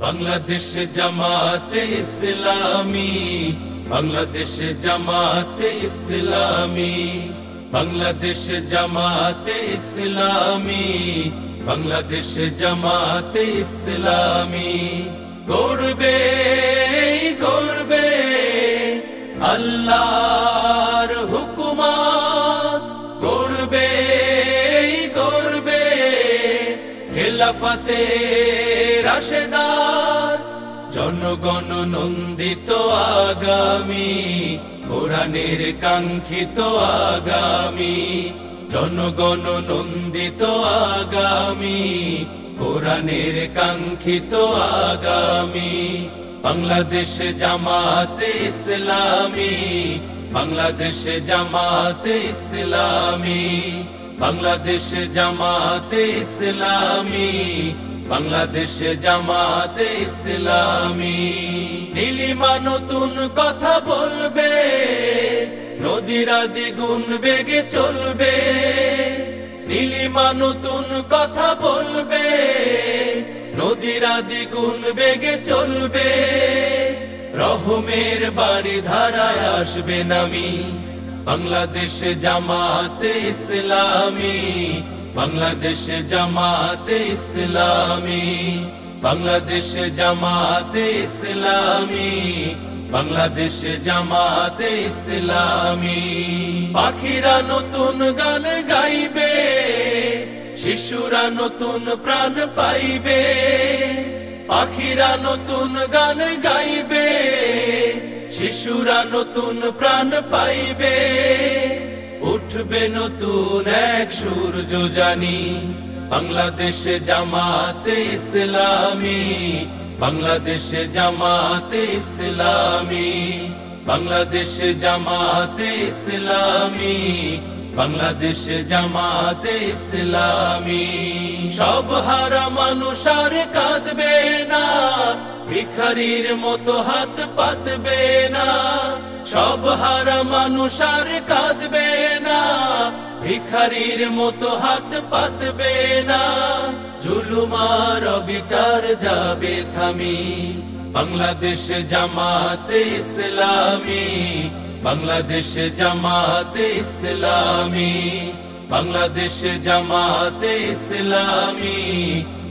বাংলাদেশ জামাতে ইসলামী, বাংলাদেশ জামাতে ইসলামী, বাংলাদেশ জামাতে ইসলামী, বাংলাদেশ জামাতে ইসলামী। গড়বে গড়বে আল্লাহর হুকুমত, গড়বে গড়বে খেলাফতে রাশেদার, জনগণ নন্দিত আগামী, কোরআনের কাঙ্ক্ষিত আগামী, জনগণ নন্দিত আগামী, কোরআনের কাঙ্ক্ষিত আগামী। বাংলাদেশ জামাতে ইসলামী, বাংলাদেশ জামাতে ইসলামী, বাংলাদেশ জামাতে ইসলামী, বাংলাদেশ জামাতে ইসলামী। নীলিমা নতুন কথা বলবে, নদীরা দ্বিগুণ বেগে চলবে। নীলিমা নতুন কথা বলবে, নদীরা দ্বিগুণ বেগে চলবে। রহমের বাড়ি ধারায় আসবে নামি, বাংলাদেশ জামাতে ইসলামী, বাংলাদেশ জামাতে ইসলামী, বাংলাদেশ জামাতে ইসলামী, বাংলাদেশ জামাতে ইসলামী। পাখিরা নতুন গান গাইবে, শিশুরা নতুন প্রাণ পাইবে। পাখিরা নতুন গান গাইবে, শিশুরা নতুন প্রাণ পাইবে। উঠবে নতুন এক সূর্য জানি, বাংলাদেশ জামাতে ইসলামী, বাংলাদেশ জামাতে ইসলামী, বাংলাদেশ জামাতে ইসলামী, বাংলাদেশ জামাতে ইসলামী। সব হারা মানুষ আর কাঁদবে না, ভিখারির মতো হাত পাতবে না। সব হারা মানুষ আর কাঁদবে না, ভিখারির মতো হাত পাতবে না। জুলুম আর অবিচার যাবে থামি, বাংলাদেশ জামাতে ইসলামী, বাংলাদেশ জামাতে ইসলামী, বাংলাদেশ জামাতে ইসলামী,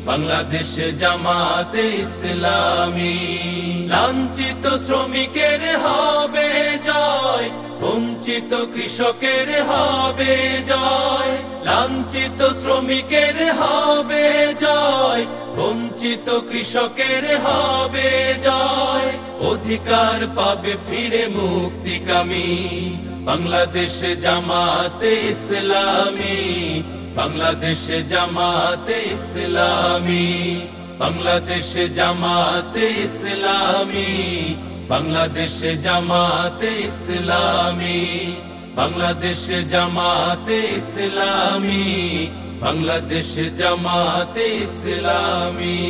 বাংলাদেশ জামাতে ইসলামী। লাঞ্ছিত শ্রমিকের হবে জয়, বঞ্চিত কৃষকের হবে জয়। লাঞ্ছিত শ্রমিকের হবে জয়, বঞ্চিত কৃষকের হবে জয়। অধিকার পাবে ফিরে মুক্তিকামী, বাংলাদেশ জামাতে ইসলামী, বাংলাদেশ জামাতে ইসলামী, বাংলাদেশ জামাতে ইসলামী, বাংলাদেশ জামাতে ইসলামী, বাংলাদেশ জামাতে ইসলামী, বাংলাদেশ জামাতে ইসলামী।